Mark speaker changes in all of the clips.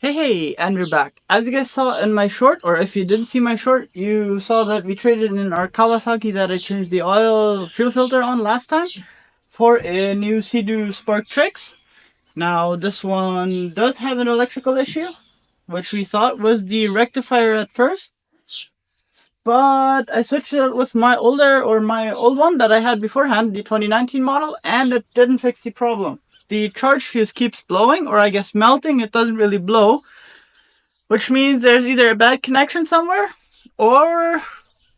Speaker 1: Hey, and we're back. As you guys saw in my short, or if you didn't see my short, you saw that we traded in our Kawasaki that I changed the oil fuel filter on last time for a new Seadoo Trixx. Now, this one does have an electrical issue, which we thought was the rectifier at first, but I switched it with my old one that I had beforehand, the 2019 model, and it didn't fix the problem. The charge fuse keeps blowing, or I guess melting. It doesn't really blow, which means there's either a bad connection somewhere or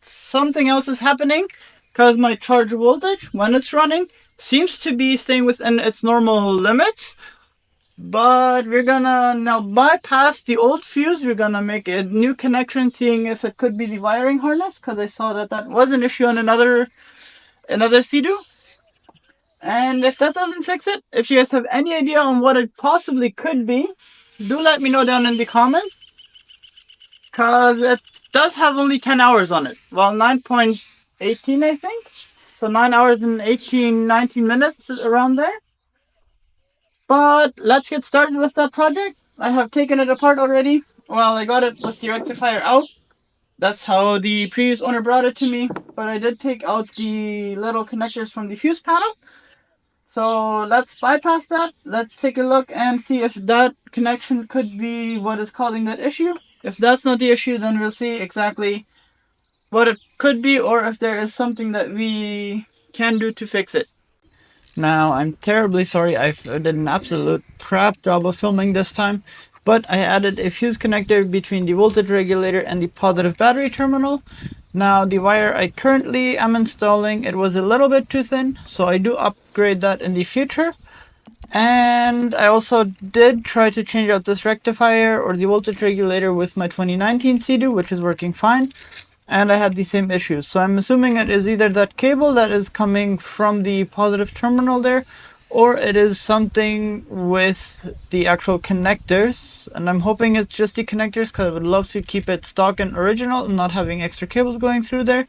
Speaker 1: something else is happening, because my charge voltage, when it's running, seems to be staying within its normal limits. But we're gonna now bypass the old fuse. We're gonna make a new connection, seeing if it could be the wiring harness, because I saw that that was an issue on another Seadoo. And if that doesn't fix it, if you guys have any idea on what it possibly could be, do let me know down in the comments, because it does have only 10 hours on it. Well, 9.18, I think. So 9 hours and 19 minutes around there. But let's get started with that project. I have taken it apart already. Well, I got it with the rectifier out. That's how the previous owner brought it to me. But I did take out the little connectors from the fuse panel. So let's bypass that. Let's take a look and see if that connection could be what is causing that issue. If that's not the issue, then we'll see exactly what it could be, or if there is something that we can do to fix it. Now, I'm terribly sorry, I did an absolute crap job of filming this time, but I added a fuse connector between the voltage regulator and the positive battery terminal. Now, the wire I currently am installing, it was a little bit too thin, so I do upgrade that in the future. And I also did try to change out this rectifier or the voltage regulator with my 2019 Seadoo, which is working fine. And I had the same issues. So I'm assuming it is either that cable that is coming from the positive terminal there, or it is something with the actual connectors. And I'm hoping it's just the connectors, because I would love to keep it stock and original and not having extra cables going through there.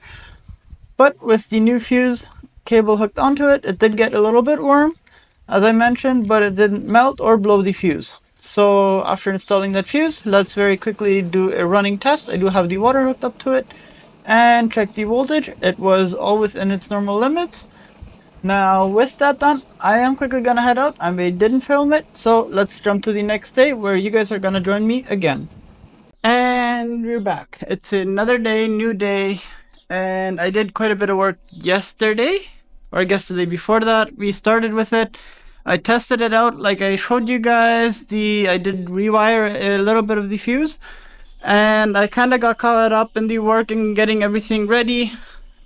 Speaker 1: But with the new fuse cable hooked onto it, it did get a little bit warm, as I mentioned, but it didn't melt or blow the fuse. So after installing that fuse, let's very quickly do a running test. I do have the water hooked up to it, and check the voltage. It was all within its normal limits. Now with that done, I am quickly gonna head out. I didn't film it, so let's jump to the next day where you guys are gonna join me again. And we're back. It's another day, new day, and I did quite a bit of work yesterday, or I guess the day before that. We started with it. I tested it out like I showed you guys. I did rewire a little bit of the fuse, and I kind of got caught up in the work and getting everything ready.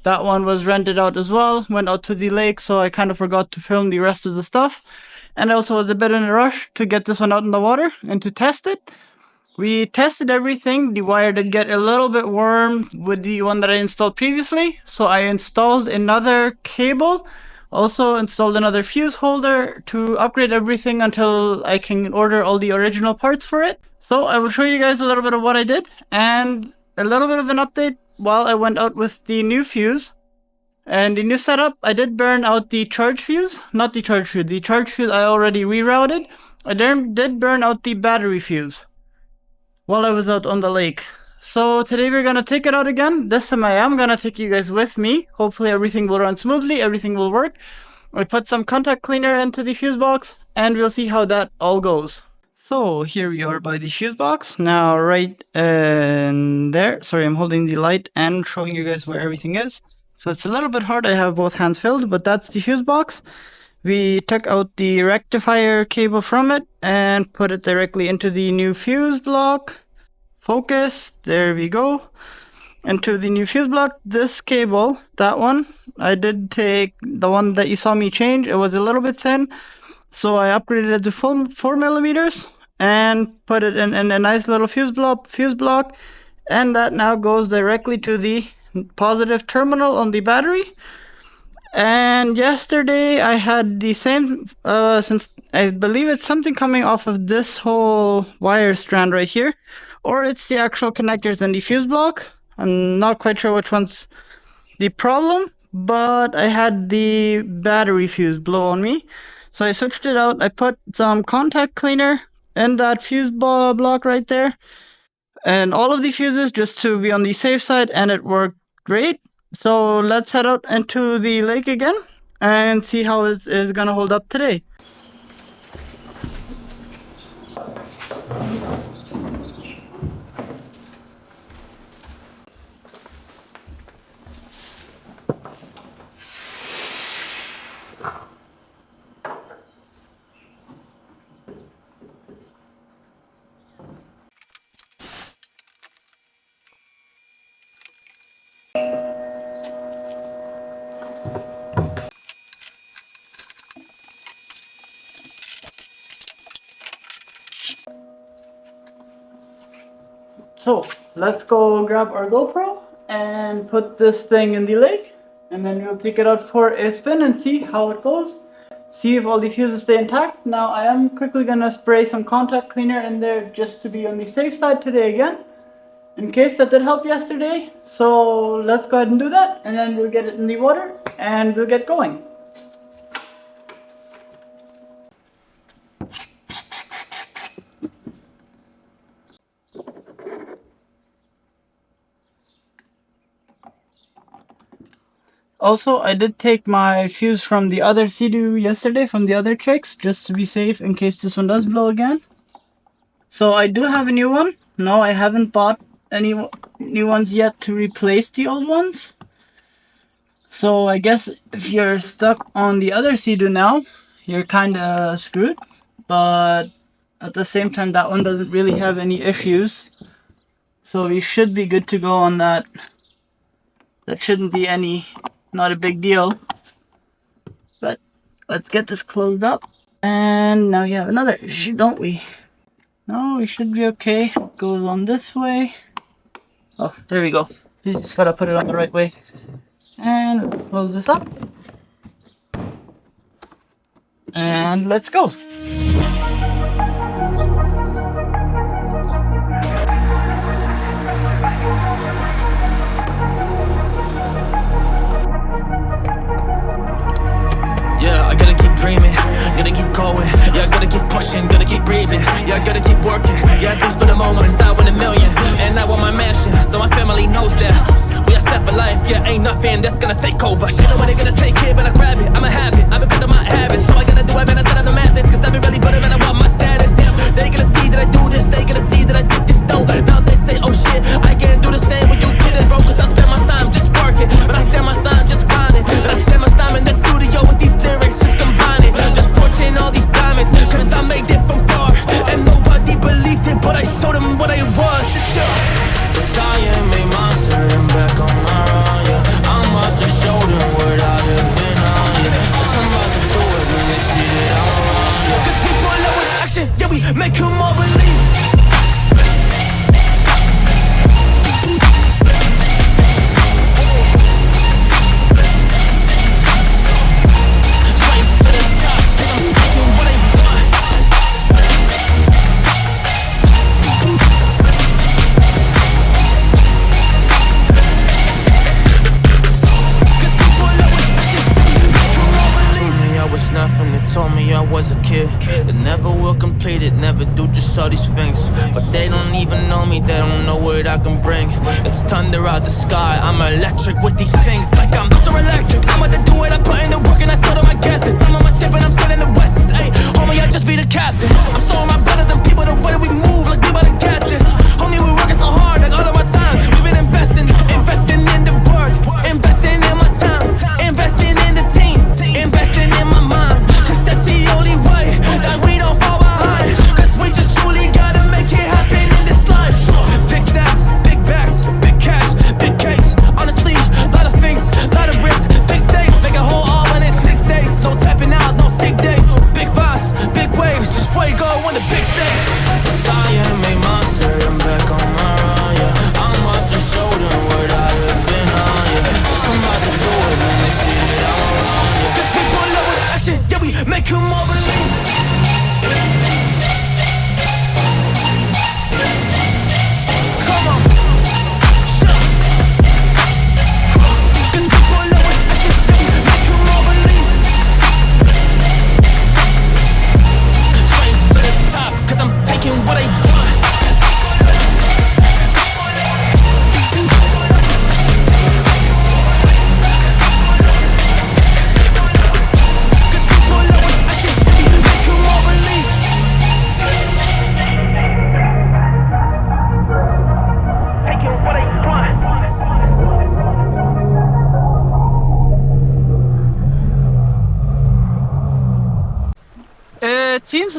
Speaker 1: That one was rented out as well, went out to the lake, so I kind of forgot to film the rest of the stuff. And I also was a bit in a rush to get this one out in the water and to test it. We tested everything. The wire did get a little bit warm with the one that I installed previously, so I installed another cable, also installed another fuse holder to upgrade everything until I can order all the original parts for it. So I will show you guys a little bit of what I did and a little bit of an update while I went out with the new fuse. And the new setup, I did burn out the charge fuse, not the charge fuse. The charge fuse I already rerouted. I did burn out the battery fuse while I was out on the lake. So today we're gonna take it out again. This time I am gonna take you guys with me. Hopefully everything will run smoothly, everything will work. I put some contact cleaner into the fuse box, and we'll see how that all goes. So here we are by the fuse box. Now right there, sorry, I'm holding the light and showing you guys where everything is. So it's a little bit hard, I have both hands filled, but that's the fuse box. We took out the rectifier cable from it and put it directly into the new fuse block. Focus, there we go. Into the new fuse block. This cable, that one, I did take the one that you saw me change. It was a little bit thin, so I upgraded it to 4 millimeters and put it in a nice little fuse block, and that now goes directly to the positive terminal on the battery. And yesterday I had the same, since I believe it's something coming off of this whole wire strand right here, or it's the actual connectors in the fuse block. I'm not quite sure which one's the problem, but I had the battery fuse blow on me. So I switched it out. I put some contact cleaner in that fuse block right there. And all of the fuses just to be on the safe side, and it worked great. So let's head out into the lake again and see how it is gonna hold up today. So let's go grab our GoPro and put this thing in the lake, and then we'll take it out for a spin and see how it goes. See if all the fuses stay intact. Now I am quickly gonna spray some contact cleaner in there just to be on the safe side today again, in case that did help yesterday. So let's go ahead and do that, and then we'll get it in the water and we'll get going. Also, I did take my fuse from the other Seadoo yesterday, from the other Trixx, just to be safe in case this one does blow again. So I do have a new one. No, I haven't bought any new ones yet to replace the old ones. So I guess if you're stuck on the other Seadoo now, you're kinda screwed. But at the same time, that one doesn't really have any issues. So you should be good to go on that. That shouldn't be not a big deal. But let's get this closed up. And now you have another issue, don't we? No, we should be okay. It goes on this way. Oh, there we go. You just gotta put it on the right way. And close this up. And let's go.
Speaker 2: Dreaming, gotta keep going, yeah, gotta keep pushing, gotta keep breathing, yeah, gotta keep working, yeah, at least for the moment, I win $1 million, and I want my mansion, so my family knows that, we are set for life, yeah, ain't nothing that's gonna take over, shit, when they gonna take it, but I grab it, I'ma have it, I've been good to my habits, so I gotta do it, man, I gotta do madness, cause I be really good, man, I want my status, damn, they gonna see that I do this, they gonna see that I did this, though, now they say, oh shit, I can't do the same when you did it, bro, cause I spend my time just working, but I spend my time just grinding, but I spend my time in the studio with these lyrics, just fortune all these diamonds, cause I made it from far, and nobody believed it, but I showed them what I was, it's sure. Cause I am a monster and back on my run, yeah. I'm about to show them what I have been on, yeah. Cause I'm about to do it when they see that I'm on, yeah. Cause people love with action, yeah, we make them all believe. Told me I was a kid that never will complete it, never do just all these things. But they don't even know me, they don't know what I can bring. It's thunder out the sky, I'm electric with these things. Like I'm so electric, I'm about to do it, I put in the work and I told them I get this. I'm on my ship and I'm sitting in the west, hey, homie, I just be the captain. I'm showing my brothers and people the way that we move, like we about to get this. Homie, we working so hard, like all of our time. We've been investing in the work, investing in my time, investing in the team, investing in my mind. That's the only way that we don't fall behind. Cause we just truly gotta make it happen in this life. Big stacks, big bags, big cash, big cakes. Honestly, lot of things, lot of risks, big stakes. Make a whole all in 6 days. No tapping out, no sick days. Big vibes, big waves, just fuego on the big stage. Cause I am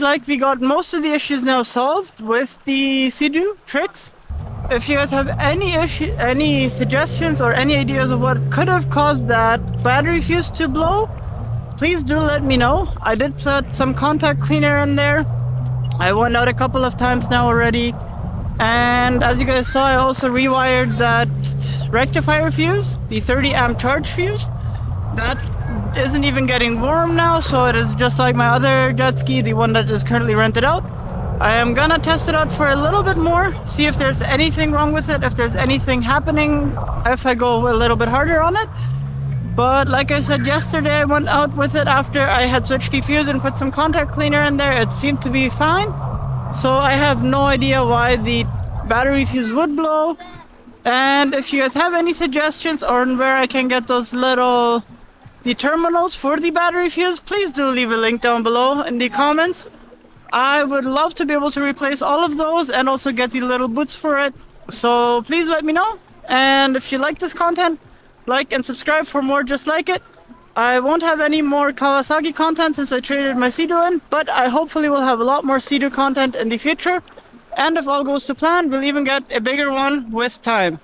Speaker 1: like we got most of the issues now solved with the Seadoo Trixx. If you guys have any suggestions or any ideas of what could have caused that battery fuse to blow, please do let me know. I did put some contact cleaner in there. I went out a couple of times now already. And as you guys saw, I also rewired that rectifier fuse, the 30 amp charge fuse. That isn't even getting warm now, so it is just like my other jet ski, the one that is currently rented out. I am gonna test it out for a little bit more, see if there's anything wrong with it, if there's anything happening, if I go a little bit harder on it. But like I said yesterday, I went out with it after I had switched the fuse and put some contact cleaner in there. It seemed to be fine. So I have no idea why the battery fuse would blow. And if you guys have any suggestions on where I can get those the terminals for the battery fuse, please do leave a link down below in the comments. I would love to be able to replace all of those and also get the little boots for it. So please let me know. And if you like this content, like and subscribe for more just like it. I won't have any more Kawasaki content since I traded my Seadoo in, but I hopefully will have a lot more Seadoo content in the future. And if all goes to plan, we'll even get a bigger one with time.